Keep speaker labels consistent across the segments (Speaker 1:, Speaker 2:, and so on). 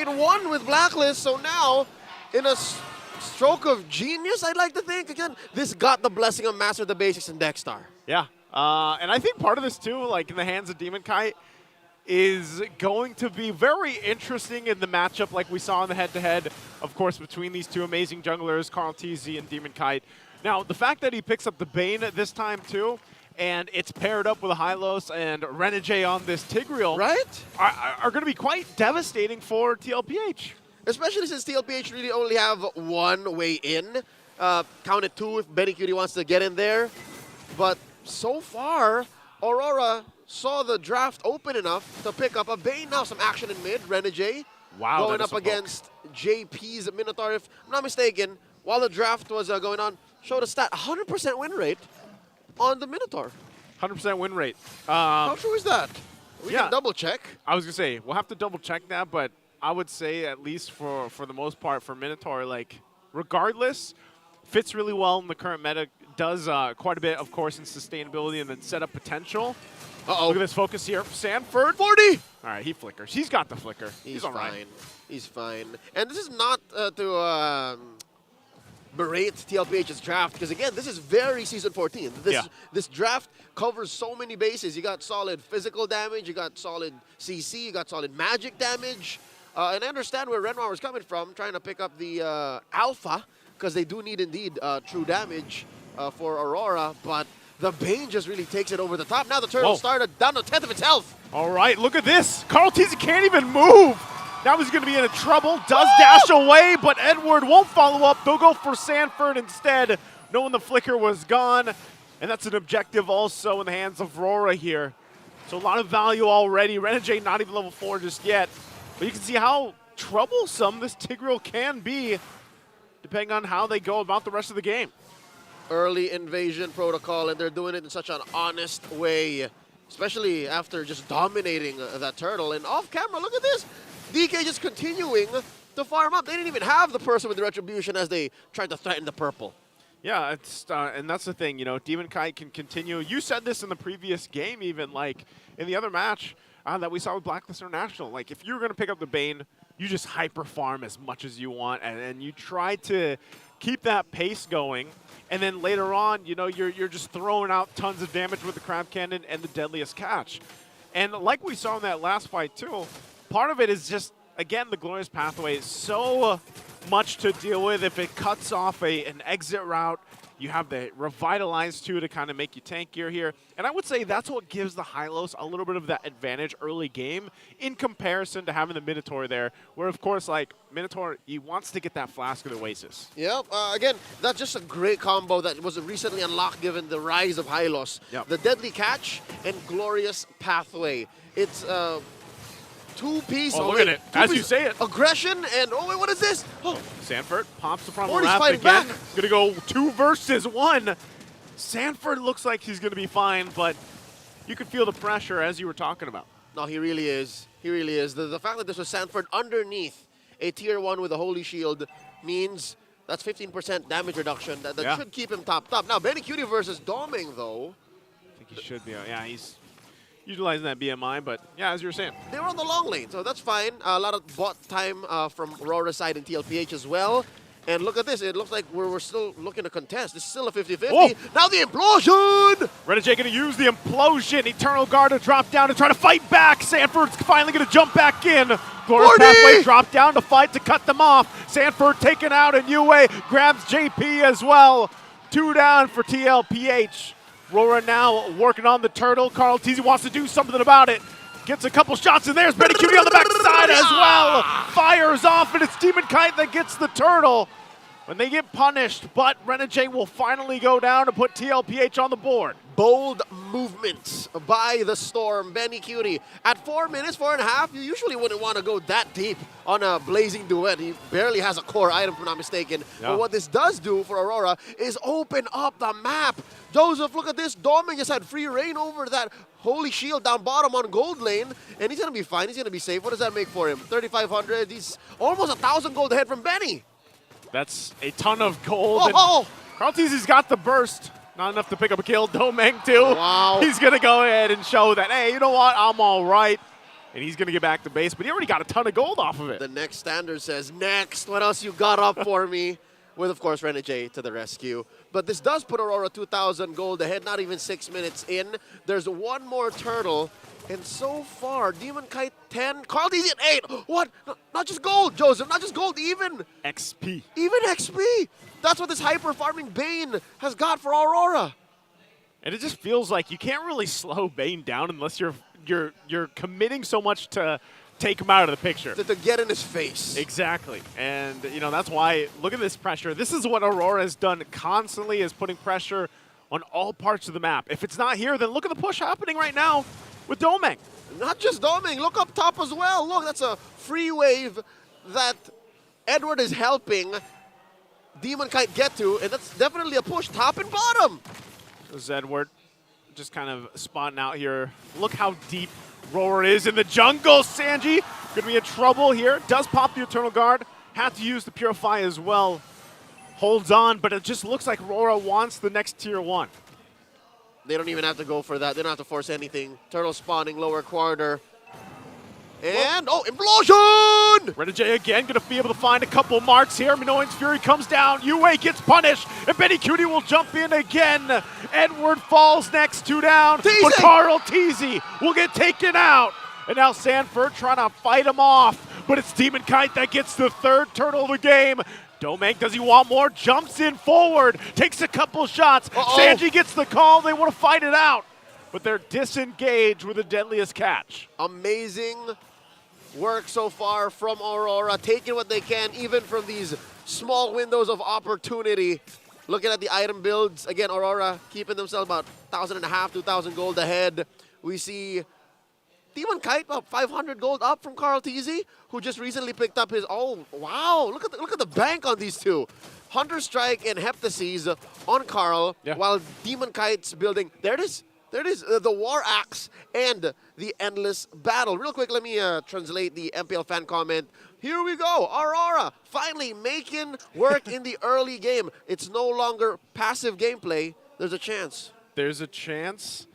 Speaker 1: made one with Blacklist, so now, in a stroke of genius, I'd like to think, again, this got the blessing of Master the Basics and Dexstar.
Speaker 2: Yeah, and I think part of this too, like in the hands of Demon Kite, is going to be very interesting in the matchup like we saw in the head-to-head, of course, between these two amazing junglers, Carl TZ and Demon Kite. Now, the fact that he picks up the Bane this time too, and it's paired up with a Hylos and Renegade on this Tigreal,
Speaker 1: right?
Speaker 2: Are going to be quite devastating for Mpl-Ph.
Speaker 1: Especially since Mpl-Ph really only have one way in. Count it 2 if Benny Cutie wants to get in there. But so far, Aurora saw the draft open enough to pick up a Bane. Now some action in mid. Renegade going up against JP's Minotaur. If I'm not mistaken, while the draft was going on, showed a stat, 100% win rate on the Minotaur.
Speaker 2: 100% win rate.
Speaker 1: How true is that? We can double check.
Speaker 2: I was going to say, we'll have to double check that, but I would say at least for the most part for Minotaur, like regardless, fits really well in the current meta, does quite a bit, of course, in sustainability and then setup potential.
Speaker 1: Uh-oh.
Speaker 2: Look at this focus here. Sanford.
Speaker 1: 40!
Speaker 2: All right, he flickers. He's got the flicker. He's all
Speaker 1: fine.
Speaker 2: right.
Speaker 1: He's fine. And this is not to berate Mpl-Ph's draft, because again, this is very Season 14. This draft covers so many bases. You got solid physical damage, you got solid CC, you got solid magic damage. And I understand where Renmar was coming from, trying to pick up the Alpha, because they do need indeed true damage for Aurora, but the Bane just really takes it over the top. Now the turtle started down to 10th of its health.
Speaker 2: All right, look at this. Carl TZ can't even move. Now he's going to be in trouble. Does dash away, but Edward won't follow up. They'll go for Sanford instead, knowing the flicker was gone. And that's an objective also in the hands of Aurora here. So a lot of value already. Renegade not even level 4 just yet. But you can see how troublesome this Tigreal can be, depending on how they go about the rest of the game.
Speaker 1: Early invasion protocol, and they're doing it in such an honest way, especially after just dominating that turtle. And off camera, look at this. DK just continuing to farm up. They didn't even have the person with the retribution as they tried to threaten the purple.
Speaker 2: Yeah, it's and that's the thing, you know, Demon Kite can continue. You said this in the previous game even, like in the other match that we saw with Blacklist International. Like if you're going to pick up the Bane, you just hyper farm as much as you want, and you try to keep that pace going. And then later on, you know, you're just throwing out tons of damage with the Crab Cannon and the Deadliest Catch. And like we saw in that last fight too, part of it is just, again, the Glorious Pathway is so much to deal with. If it cuts off an exit route, you have the Revitalize too to kind of make you tankier here. And I would say that's what gives the Hylos a little bit of that advantage early game in comparison to having the Minotaur there, where of course, like, Minotaur, he wants to get that Flask of the Oasis.
Speaker 1: Yep, again, that's just a great combo that was recently unlocked given the rise of Hylos.
Speaker 2: Yep.
Speaker 1: The Deadly Catch and Glorious Pathway. It's two-piece.
Speaker 2: Oh, look at it. As you say it.
Speaker 1: Aggression and, oh wait, what is this? Oh.
Speaker 2: Sanford pops the Primal
Speaker 1: Morty's
Speaker 2: Wrath
Speaker 1: fighting
Speaker 2: again.
Speaker 1: back.
Speaker 2: Gonna go 2 versus 1. Sanford looks like he's gonna be fine, but you can feel the pressure as you were talking about.
Speaker 1: No, he really is. He really is. The fact that this was Sanford underneath a tier 1 with a Holy Shield means that's 15% damage reduction. That should keep him top. Now, Benny Cutie versus Doming, though.
Speaker 2: I think he should be. Yeah, he's utilizing that BMI, but yeah, as you were saying.
Speaker 1: They were on the long lane, so that's fine. A lot of bot time from Aurora's side and Mpl-Ph as well. And look at this. It looks like we're still looking to contest. It's still a 50-50.
Speaker 2: Oh.
Speaker 1: Now the implosion!
Speaker 2: Renegade going to use the implosion. Eternal Guard to drop down and try to fight back. Sanford's finally going to jump back in. Glorious Pathway drop down to fight to cut them off. Sanford taken out, and Yue grabs JP as well. 2 down for Mpl-Ph. Aurora now working on the turtle. Carl TZ wants to do something about it. Gets a couple shots, and there's Benny Cutie on the backside as well. Fires off, and it's Demon Kite that gets the turtle. When they get punished, but Renegade will finally go down to put Mpl-Ph on the board.
Speaker 1: Bold movements by the Storm. Benny Cutie at 4 minutes, 4.5. You usually wouldn't want to go that deep on a blazing duet. He barely has a core item, if I'm not mistaken. Yeah. But what this does do for Aurora is open up the map. Joseph, look at this. Doming just had free reign over that Holy Shield down bottom on gold lane, and he's going to be fine. He's going to be safe. What does that make for him? 3,500. He's almost 1,000 gold ahead from Benny.
Speaker 2: That's a ton of gold. Carl TZ's got the burst. Not enough to pick up a kill. Domeng too.
Speaker 1: Wow.
Speaker 2: He's going to go ahead and show that, hey, you know what? I'm all right. and he's going to get back to base, but he already got a ton of gold off of it.
Speaker 1: The next standard says, next, what else you got up for me? With, of course, Renegade to the rescue. But this does put Aurora 2,000 gold ahead, not even 6 minutes in. There's one more turtle, and so far, Demon Kite 10, Carl DZ at 8. What? Not just gold, Joseph, not just gold, even
Speaker 2: XP.
Speaker 1: Even XP. That's what this hyper-farming Bane has got for Aurora.
Speaker 2: And it just feels like you can't really slow Bane down unless you're committing so much to take him out of the picture.
Speaker 1: To get in his face.
Speaker 2: Exactly. And, you know, that's why, look at this pressure. This is what Aurora has done constantly, is putting pressure on all parts of the map. If it's not here, then look at the push happening right now with Domeng.
Speaker 1: Not just Domeng, look up top as well. Look, that's a free wave that Edward is helping Demon Kite get to, and that's definitely a push top and bottom.
Speaker 2: There's Edward just kind of spotting out here. Look how deep Aurora is in the jungle. Sanji gonna be in trouble here. Does pop the Eternal Guard. Had to use the Purify as well. Holds on, but it just looks like Aurora wants the next tier 1.
Speaker 1: They don't even have to go for that. They don't have to force anything. Turtle spawning lower corner. And, oh, Implosion!
Speaker 2: Renegade again gonna be able to find a couple marks here. Minoan's Fury comes down. Yue gets punished, and Benny Cutie will jump in again. Edward falls next, 2 down.
Speaker 1: Teasy!
Speaker 2: But Carl Teasy will get taken out. And now Sanford trying to fight him off, but it's Demon Kite that gets the 3rd turtle of the game. Domeng, does he want more? Jumps in forward, takes a couple shots. Sanji gets the call. They want to fight it out, but they're disengaged with the deadliest catch.
Speaker 1: Amazing work so far from Aurora, taking what they can even from these small windows of opportunity. Looking at the item builds, again, Aurora keeping themselves about 1,500, 2,000 gold ahead. We see Demon Kite about 500 gold up from Carl Teasy, who just recently picked up his, oh, wow, look at the bank on these two. Hunter Strike and Heptases on Carl, while Demon Kite's building, there it is. There it is, the War Axe and the Endless Battle. Real quick, let me translate the MPL fan comment. Here we go, Aurora finally making work in the early game. It's no longer passive gameplay. There's a chance.
Speaker 2: There's a chance,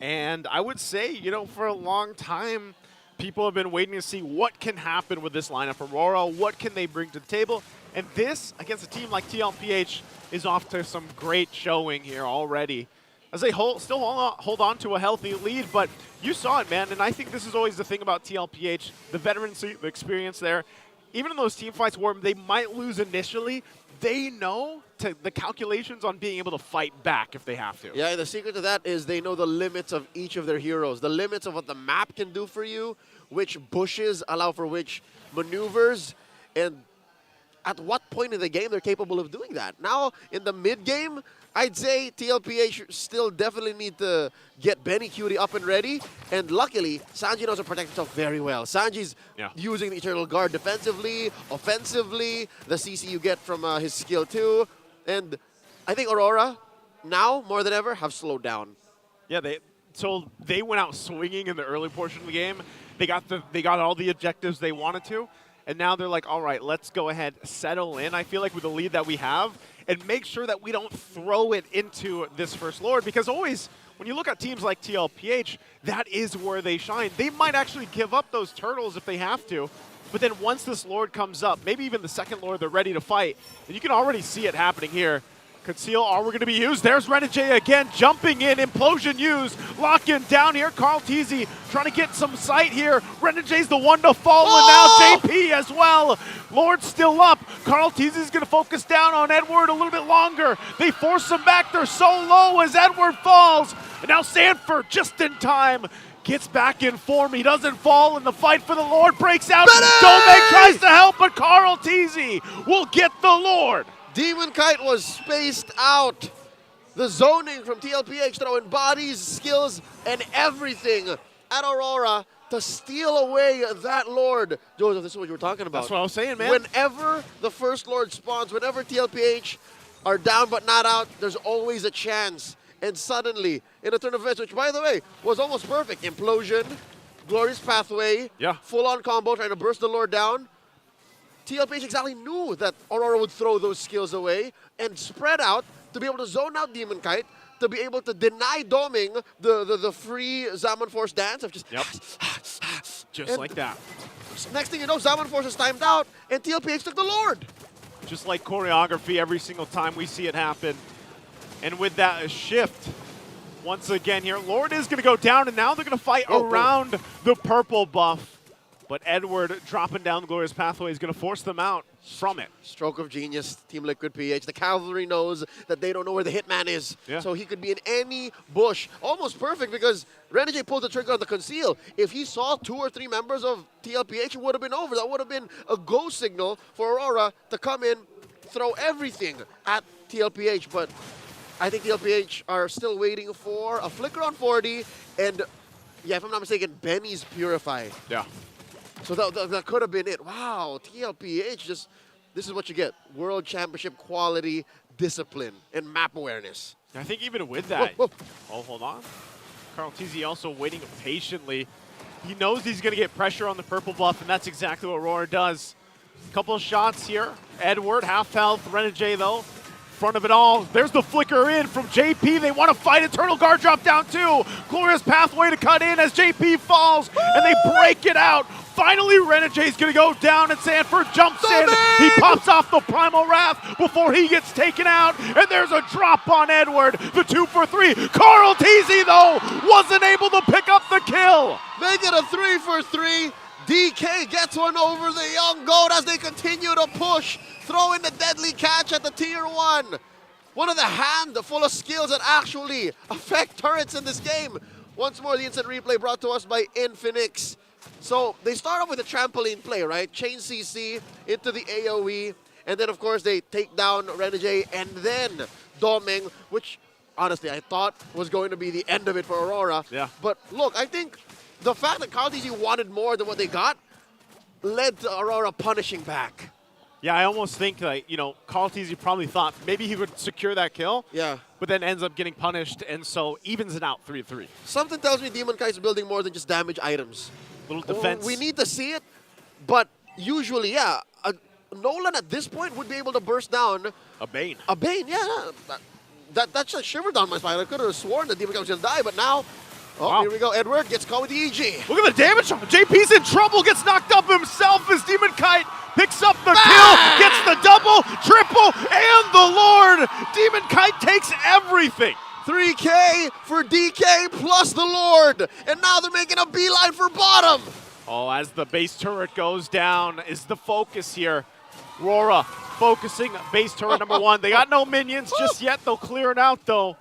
Speaker 2: and I would say, you know, for a long time, people have been waiting to see what can happen with this lineup. Aurora, what can they bring to the table? And this, against a team like Mpl-Ph, is off to some great showing here already, as they still hold on to a healthy lead. But you saw it, man, and I think this is always the thing about Mpl-Ph, the veterancy, the experience there. Even in those team fights where they might lose initially, they know the calculations on being able to fight back if they have to.
Speaker 1: Yeah, and the secret to that is they know the limits of each of their heroes, the limits of what the map can do for you, which bushes allow for which maneuvers, and at what point in the game they're capable of doing that. Now, in the mid-game, I'd say Mpl-Ph still definitely need to get Benny Cutie up and ready, and luckily, Sanji knows how to protect himself very well. Sanji's using the Eternal Guard defensively, offensively, the CC you get from his skill too, and I think Aurora, now more than ever, have slowed down.
Speaker 2: Yeah, they went out swinging in the early portion of the game. They got all the objectives they wanted to, and now they're like, all right, let's go ahead, settle in. I feel like with the lead that we have, and make sure that we don't throw it into this First Lord, because always, when you look at teams like Mpl-Ph, that is where they shine. They might actually give up those turtles if they have to, but then once this Lord comes up, maybe even the second Lord, they're ready to fight. And you can already see it happening here. Conceal, are we going to be used? There's Renegade again, jumping in, Implosion used, locking down here. Carl Teasy trying to get some sight here. Renegade's the one to fall, and now JP as well. Lord's still up. Carl Teasy's going to focus down on Edward a little bit longer. They force him back. They're so low as Edward falls. And now Sanford, just in time, gets back in form. He doesn't fall, and the fight for the Lord breaks out. Domeng tries to help, but Carl Teasy will get the Lord.
Speaker 1: Demon Kite was spaced out. The zoning from Mpl-Ph throwing bodies, skills, and everything at Aurora to steal away that Lord. Joseph, this is what you were talking about.
Speaker 2: That's what I was saying, man.
Speaker 1: Whenever the first Lord spawns, whenever Mpl-Ph are down but not out, there's always a chance. And suddenly, in a turn of events, which, by the way, was almost perfect. Implosion, Glorious Pathway, full-on combo, trying to burst the Lord down. Mpl-Ph exactly knew that Aurora would throw those skills away and spread out to be able to zone out Demon Kite, to be able to deny Domeng the free Zaman Force dance of just
Speaker 2: Just
Speaker 1: And
Speaker 2: like that.
Speaker 1: next thing you know, Zaman Force is timed out, and Tlph took the Lord.
Speaker 2: Just like choreography every single time we see it happen. And with that shift, once again here, Lord is going to go down, and now they're going to fight around the purple buff. But Edward dropping down the Glorious Pathway is going to force them out from it.
Speaker 1: Stroke of genius, Team Liquid PH. The Cavalry knows that they don't know where the Hitman is.
Speaker 2: Yeah.
Speaker 1: So he could be in any bush. Almost perfect because Renegade pulled the trigger on the conceal. If he saw 2 or 3 members of Tlph, it would have been over. That would have been a go signal for Aurora to come in, throw everything at Tlph. But I think Tlph are still waiting for a flicker on 40. And yeah, if I'm not mistaken, Benny's Purify.
Speaker 2: Yeah.
Speaker 1: So that could have been it. Wow, Tlph just, this is what you get. World Championship quality, discipline, and map awareness.
Speaker 2: I think even with that,
Speaker 1: Whoa.
Speaker 2: oh, hold on. Carl TZ also waiting patiently. He knows he's going to get pressure on the purple buff, and that's exactly what Aurora does. Couple of shots here. Edward, half health. Renegade, though, front of it all. There's the flicker in from JP. They want to fight. Eternal Guard drop down, too. Glorious Pathway to cut in as JP falls, and they break it out. Finally, Renegade's going to go down, and Sanford jumps in. He pops off the Primal Wrath before he gets taken out, and there's a drop on Edward. The 2 for 3. Carl TZ, though, wasn't able to pick up the kill.
Speaker 1: They get a 3 for 3. DK gets one over the young goat as they continue to push. Throw in the deadly catch at the tier 1. One of the hand full of skills that actually affect turrets in this game. Once more, the instant replay brought to us by Infinix. So they start off with a trampoline play, right? Chain CC into the AoE, and then of course they take down Renegade and then Doming, which honestly I thought was going to be the end of it for Aurora.
Speaker 2: Yeah.
Speaker 1: But look, I think the fact that Carl TZ wanted more than what they got led to Aurora punishing back.
Speaker 2: Yeah, I almost think that, you know, Carl TZ probably thought maybe he would secure that kill.
Speaker 1: Yeah.
Speaker 2: But then ends up getting punished, and so evens it out 3-3.
Speaker 1: Something tells me Demon Kai's building more than just damage items.
Speaker 2: Little defense.
Speaker 1: We need to see it, but usually, yeah, Nolan at this point would be able to burst down
Speaker 2: A Bane.
Speaker 1: a Bane. Yeah, that just shivered down my spine. I could have sworn that Demon Kai was going to die, but now,
Speaker 2: Wow.
Speaker 1: Here we go. Edward gets caught with the EG.
Speaker 2: Look at the damage. JP's in trouble, gets knocked up himself as Demon Kite picks up the kill, gets the double, triple, and the Lord. Demon Kite takes everything.
Speaker 1: 3K for DK plus the Lord, and now they're making a beeline for bottom.
Speaker 2: Oh, as the base turret goes down is the focus here. Aurora focusing base turret number 1. They got no minions just yet. They'll clear it out, though.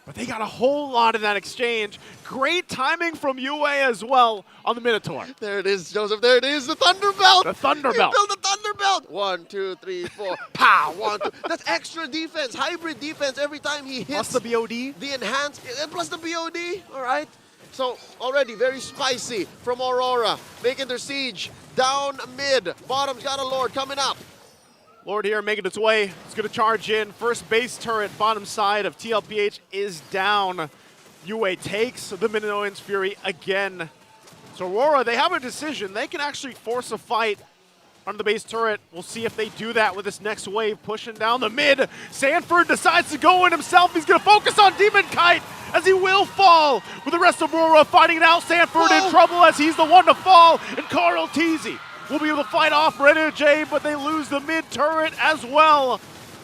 Speaker 2: But they got a whole lot in that exchange. Great timing from UA as well on the Minotaur.
Speaker 1: There it is, Joseph. There it is, the Thunder Belt.
Speaker 2: The Thunder
Speaker 1: He
Speaker 2: Belt.
Speaker 1: built the Thunder Belt. 1, 2, 3, 4. Pow. 1, 2. That's extra defense, hybrid defense every time he hits.
Speaker 2: Plus the BOD.
Speaker 1: The enhanced, plus the BOD. All right. So already very spicy from Aurora, making their siege down mid. Bottom's got a Lord coming up.
Speaker 2: Lord here making its way. It's going to charge in. First base turret, bottom side of Tlph is down. UA takes the Minoan's Fury again. So Aurora, they have a decision. They can actually force a fight on the base turret. We'll see if they do that with this next wave pushing down the mid. Sanford decides to go in himself. He's going to focus on Demon Kite as he will fall. With the rest of Aurora fighting it out. Sanford in trouble as he's the one to fall. And Carl TZ will be able to fight off Renegade, but they lose the mid turret as well.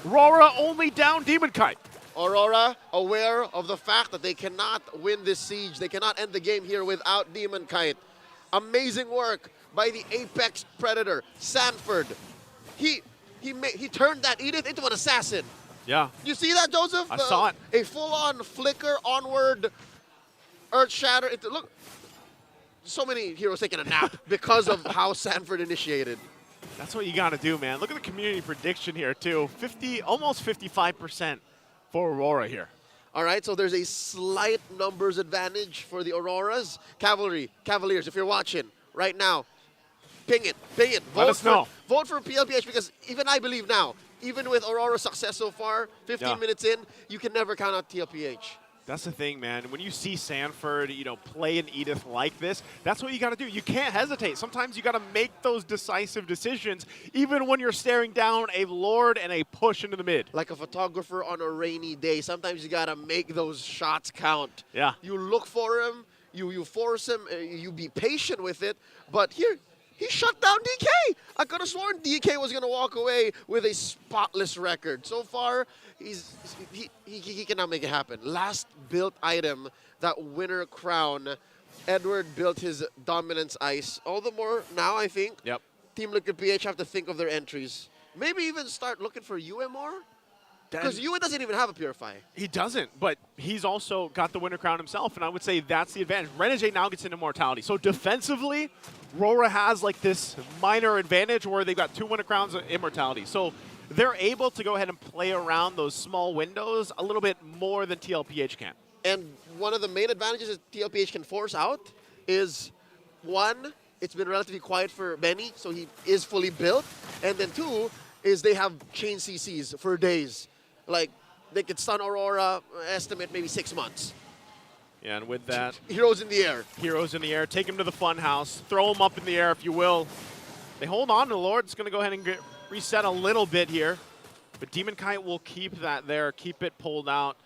Speaker 2: Aurora only down Demon Kite.
Speaker 1: Aurora aware of the fact that they cannot win this siege. They cannot end the game here without Demon Kite. Amazing work by the Apex Predator, Sanford. He turned that Edith into an assassin.
Speaker 2: Yeah.
Speaker 1: You see that, Joseph?
Speaker 2: I saw it.
Speaker 1: A full-on flicker onward, earth shatter. Look, so many heroes taking a nap because of how Sanford initiated.
Speaker 2: That's what you got to do, man. Look at the community prediction here, too. Almost 55% for Aurora here.
Speaker 1: All right, so there's a slight numbers advantage for the Auroras. Cavaliers, if you're watching right now, ping it.
Speaker 2: Let us know.
Speaker 1: Vote for Mpl-Ph because even I believe now, even with Aurora's success so far, 15 minutes in, you can never count out Mpl-Ph.
Speaker 2: That's the thing, man. When you see Sanford, play an Edith like this, that's what you got to do. You can't hesitate. Sometimes you got to make those decisive decisions, even when you're staring down a Lord and a push into the mid.
Speaker 1: Like a photographer on a rainy day, sometimes you got to make those shots count.
Speaker 2: Yeah.
Speaker 1: You look for him, you force him, you be patient with it. But here, he shut down DK. I could have sworn DK was going to walk away with a spotless record. So far, he cannot make it happen. Last built item, that winner crown, Edward built his dominance ice. All the more now, I think,
Speaker 2: Yep.
Speaker 1: Team Mpl-Ph have to think of their entries. Maybe even start looking for UMR. Because Yue doesn't even have a Purify.
Speaker 2: He doesn't, but he's also got the winner crown himself, and I would say that's the advantage. Renegade now gets into Immortality. So defensively, Aurora has like this minor advantage where they've got 2 winner crowns of Immortality. So they're able to go ahead and play around those small windows a little bit more than Mpl-Ph can.
Speaker 1: And one of the main advantages that Mpl-Ph can force out is, 1, it's been relatively quiet for Benny, so he is fully built. And then 2, is they have chain CCs for days. Like, they could stun Aurora, estimate maybe 6 months.
Speaker 2: Yeah, and with that,
Speaker 1: Heroes in the air.
Speaker 2: Heroes in the air, take him to the fun house, throw him up in the air if you will. They hold on to the Lord. It's going to go ahead and get reset a little bit here. But Demon Kite will keep that there, keep it pulled out,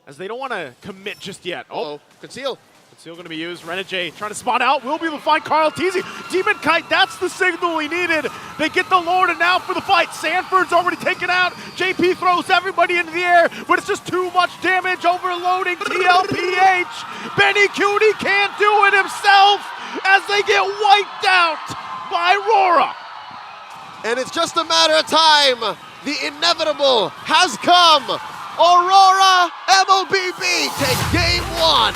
Speaker 2: as they don't want to commit just yet.
Speaker 1: Oh, conceal.
Speaker 2: Conceal going to be used. Renegade trying to spot out. Will be able to find Carl Teasy. Demon Kite, that's the signal he needed. They get the Lord, and now for the fight. Sanford's already taken out. JP throws everybody into the air, but it's just too much damage, overloading Mpl-Ph. Benny Cutie can't do it himself as they get wiped out by Aurora.
Speaker 1: And it's just a matter of time. The inevitable has come. Aurora Mlbb take game 1.